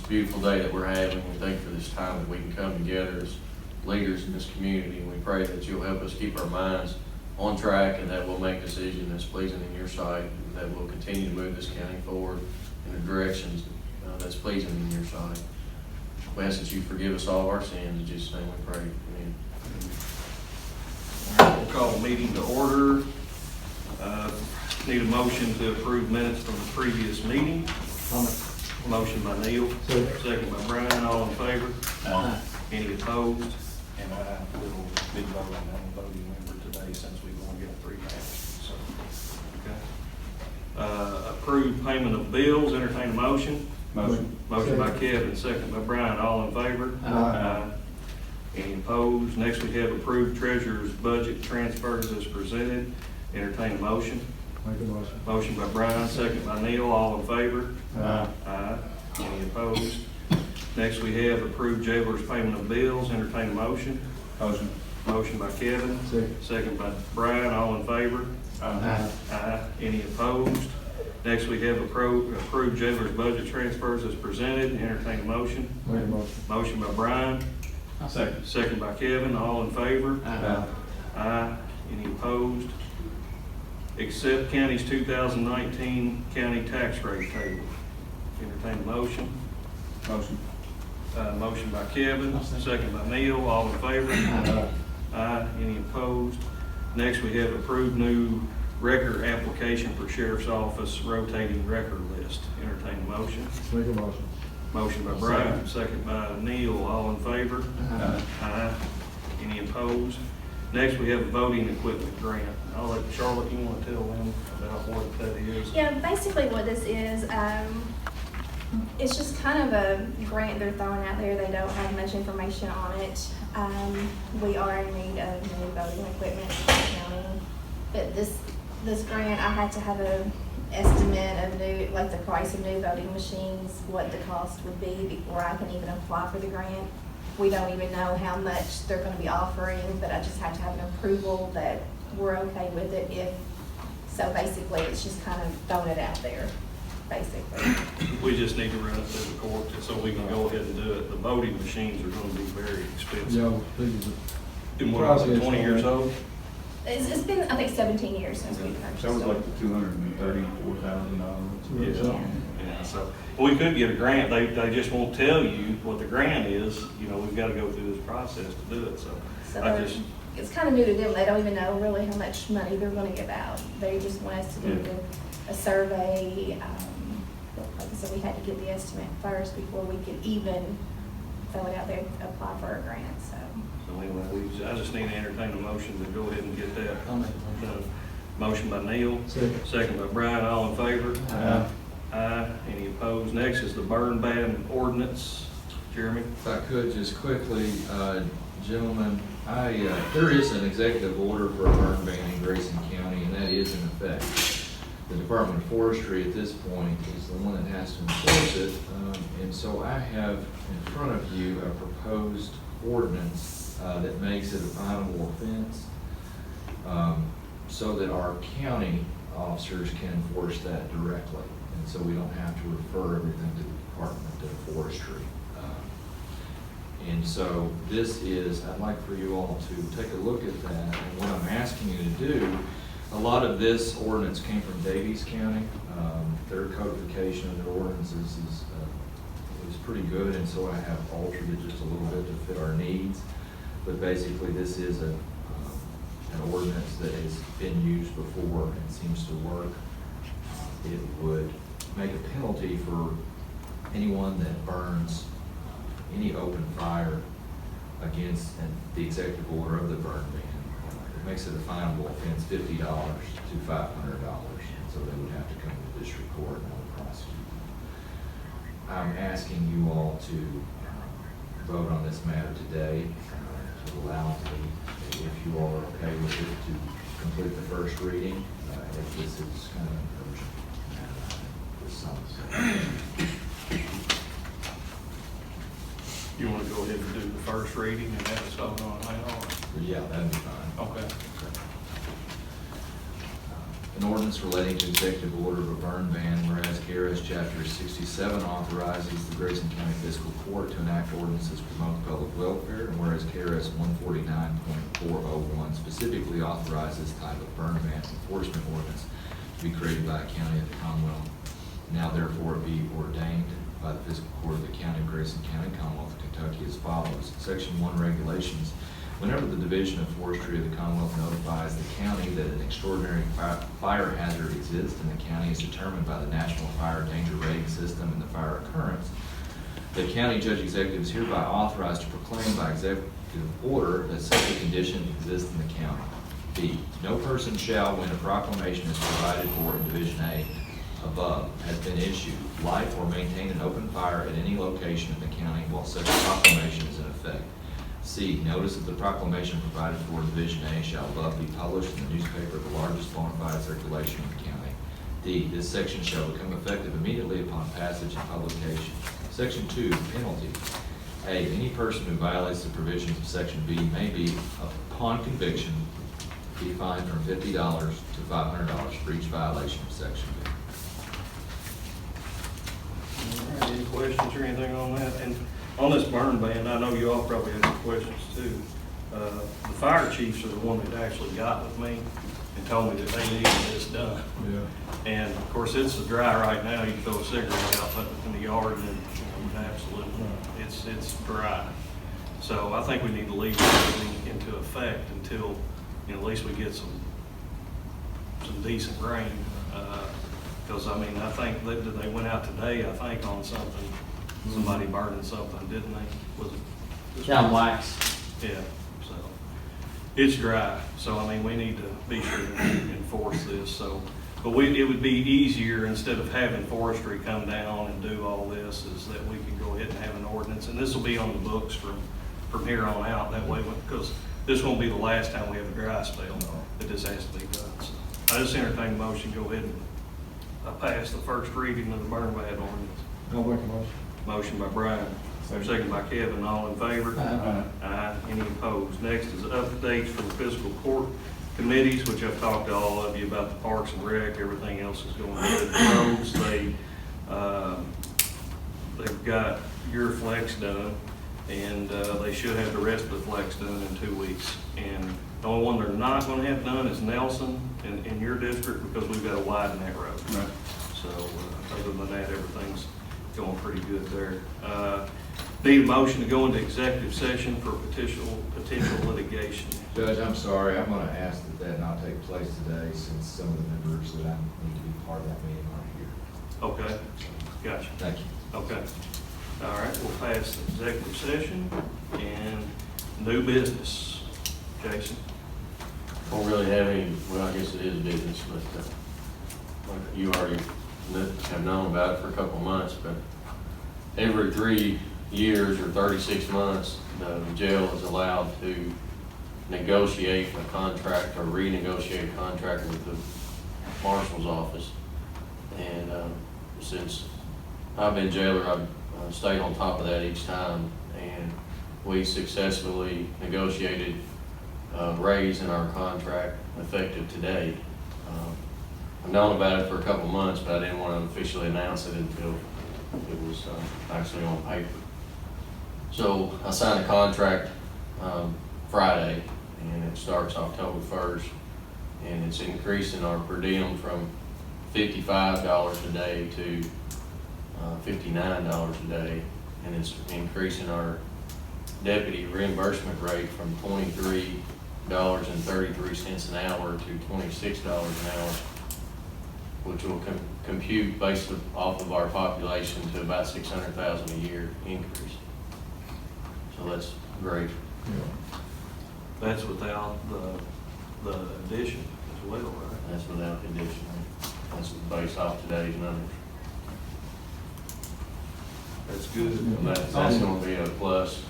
a beautiful day that we're having. We thank you for this time that we can come together as leaders in this community, and we pray that you'll help us keep our minds on track and that we'll make decisions that's pleasing in your sight, and that we'll continue to move this county forward in the directions that's pleasing in your sight. We ask that you forgive us all of our sins. In Jesus' name we pray. Amen. All right, we'll call the meeting to order. Need a motion to approve minutes from the previous meeting. Motion by Neil, second by Brian, all in favor? Aye. Any opposed? And I will be voting on the voting member today since we've only got 3 matches, so. Okay. Approved payment of bills, entertain a motion. Motion. Motion by Kevin, second by Brian, all in favor? Aye. Any opposed? Next we have approved treasurer's budget transfers as presented, entertain a motion. Make a motion. Motion by Brian, second by Neil, all in favor? Aye. Aye. Any opposed? Next, we have approved jailer's payment of bills. Entertain a motion. Motion. Motion by Kevin. Second. Second by Brian. All in favor? Aye. Aye. Any opposed? Next, we have approved jailer's budget transfers as presented. Entertain a motion. Make a motion. Motion by Brian. Second. Second by Kevin. All in favor? Aye. Aye. Any opposed? Accept county's 2019 county tax rate table. Entertain a motion. Motion. Motion by Kevin, second by Neil, all in favor? Aye. Aye. Any opposed? Next, we have approved new record application for sheriff's office rotating record list. Entertain a motion. Make a motion. Motion by Brian, second by Neil, all in favor? Aye. Aye. Any opposed? Next, we have a voting equipment grant. I'll let Charlotte, you want to tell them about what that is? Yeah, basically what this is, it's just kind of a grant they're throwing out there. They don't have much information on it. We are in need of new voting equipment in the county. But this grant, I had to have an estimate of new, like the price of new voting machines, what the cost would be before I can even apply for the grant. We don't even know how much they're going to be offering, but I just have to have an approval that we're okay with it. If so, basically, it's just kind of throwing it out there, basically. We just need to run it through the court so we can go ahead and do it. The voting machines are going to be very expensive. Yeah, please. And what, is it 20 years old? It's been, I think, 17 years since we purchased That was it. like the $234,000. Yeah. Yeah, so we could get a grant. They just won't tell you what the grant is. You know, we've got to go through this process to do it. So I just, it's kind of new to them. They don't even know really how much money they're going to give out. They just want us to do a survey. Like I said, we had to get the estimate first before we could even throw it out there and apply for a grant. So anyway, I just need to entertain a motion to go ahead and get that I'll make a motion. done. Motion by Neil, Second. second by Brian, all in favor? Aye. Aye. Any opposed? Next is the burn ban ordinance. Jeremy? If I could just quickly, gentlemen, there is an executive order for a burn ban in Grayson County, and that is in effect. The Department of Forestry at this point is the one that has to enforce it, and so I have in front of you a proposed ordinance that makes it a finable offense, so that our county officers can enforce that directly, and so we don't have to refer everything to the Department of Forestry. And so this is, I'd like for you all to take a look at that, and what I'm asking you to do, a lot of this ordinance came from Davies County. Their codification of their ordinances is pretty good, and so I have altered it just a little bit to fit our needs. But basically, this is an ordinance that has been used before and seems to work. It would make a penalty for anyone that burns any open fire against the executive order of the burn ban. It makes it a finable offense, $50 to $500, and so they would have to come to district court and I would prosecute them. I'm asking you all to vote on this matter today to allow me, if you all are okay with it, to complete the first reading. If this is kind of an urgent matter with some. You want to go ahead and do the first reading and have us vote on it later on? Yeah, that'd be fine. Okay. An ordinance relating to executive order of a burn ban, whereas KRS Chapter 67 authorizes the Grayson County Fiscal Court to enact ordinances to promote public welfare, and whereas KRS 149.401 specifically authorizes type of burn ban enforcement ordinance to be created by a county of the Commonwealth. Now therefore be ordained by the Fiscal Court of the County of Grayson County, Commonwealth of Kentucky as follows. Section 1 regulations. Whenever the Division of Forestry of the Commonwealth notifies the county that an extraordinary fire hazard exists and the county is determined by the National Fire Danger Rating System and the fire occurrence, the county judge executive is hereby authorized to proclaim by executive order that such a condition exists in the county. B, no person shall, when a proclamation is provided for in Division A above has been issued, light or maintain an open fire at any location in the county while such a proclamation is in effect. C, notice of the proclamation provided for Division A shall above be published in the newspaper of the largest bona fide circulation in the county. D, this section shall become effective immediately upon passage and publication. Section 2, penalty. A, any person who violates the provisions of Section B may be, upon conviction, be fined from $50 to $500 for each violation of Section B. All right, any questions or anything on that? And on this burn ban, I know you all probably have some questions too. The fire chiefs are the one that actually got with me and told me that they needed this done. Yeah. And of course, it's dry right now. You throw a cigarette out in the yard and absolutely, it's dry. So I think we need to leave everything into effect until, at least we get some decent rain. Because, I mean, I think they went out today, I think, on something, somebody burning something, didn't they? Was it? Down wax. Yeah, so, it's dry, so, I mean, we need to be sure to enforce this, so. But it would be easier, instead of having forestry come down and do all this, is that we can go ahead and have an ordinance, and this will be on the books from here on out, that way, because this won't be the last time we have a dry spell, that this has to be done, so. I just entertain the motion, go ahead and pass the first reading of the burn ban ordinance. I'll make a motion. Motion by Brian, second by Kevin, all in favor? Aye. Aye. Any opposed? Next is updates from the fiscal court committees, which I've talked to all of you about the Parks and Rec, everything else is going good. The roads, they've got your flex done, and they should have the rest of the flex done in 2 weeks. And the only one they're not gonna have done is Nelson in your district, because we've got to widen that road. Right. So, other than that, everything's going pretty good there. Need a motion to go into executive session for potential litigation. Judge, I'm sorry, I'm gonna ask that not take place today, since some of the members that I need to be part of that meeting aren't here. Okay, gotcha. Thank you. Okay. All right, we'll pass the executive session and new business. Jason? Don't really have any, well, I guess it is business, but like you already have known about it for a couple of months, but every 3 years or 36 months, the jail is allowed to negotiate a contract or renegotiate a contract with the marshal's office. And since I've been jailer, I've stayed on top of that each time, and we successfully negotiated raise in our contract effective today. I've known about it for a couple of months, but I didn't want to officially announce it until it was actually on paper. So I signed a contract Friday, and it starts October 1st, and it's increasing our per diem from $55 a day to $59 a day, and it's increasing our deputy reimbursement rate from $23.33 an hour to $26 an hour, which will compute based off of our population to about $600,000 a year increase. So that's great. Yeah. That's without the addition as well, right? That's without condition. That's based off today's numbers. That's good. And that's going to be a plus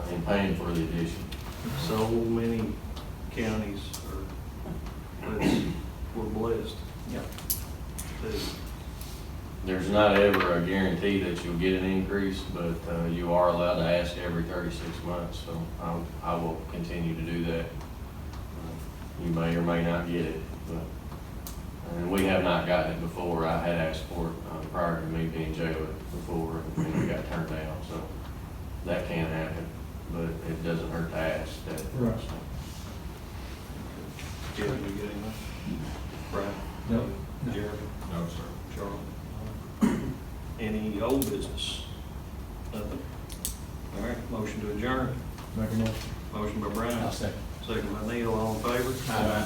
in paying for the addition. So many counties we're blessed. Yep. There's not ever a guarantee that you'll get an increase, but you are allowed to ask every 36 months, so I will continue to do that. You may or may not get it, but And we have not gotten it before. I had asked for it prior to me being jailed before, and we got turned down, so that can happen, but it doesn't hurt to ask that. Right. Did we get anything? Brian? No. Jeremy? No, sir. Charlie? Any old business? Nothing? All right, motion to adjourn. Make a motion. Motion by Brian. I'll second. Second by Neil, all in favor? Aye.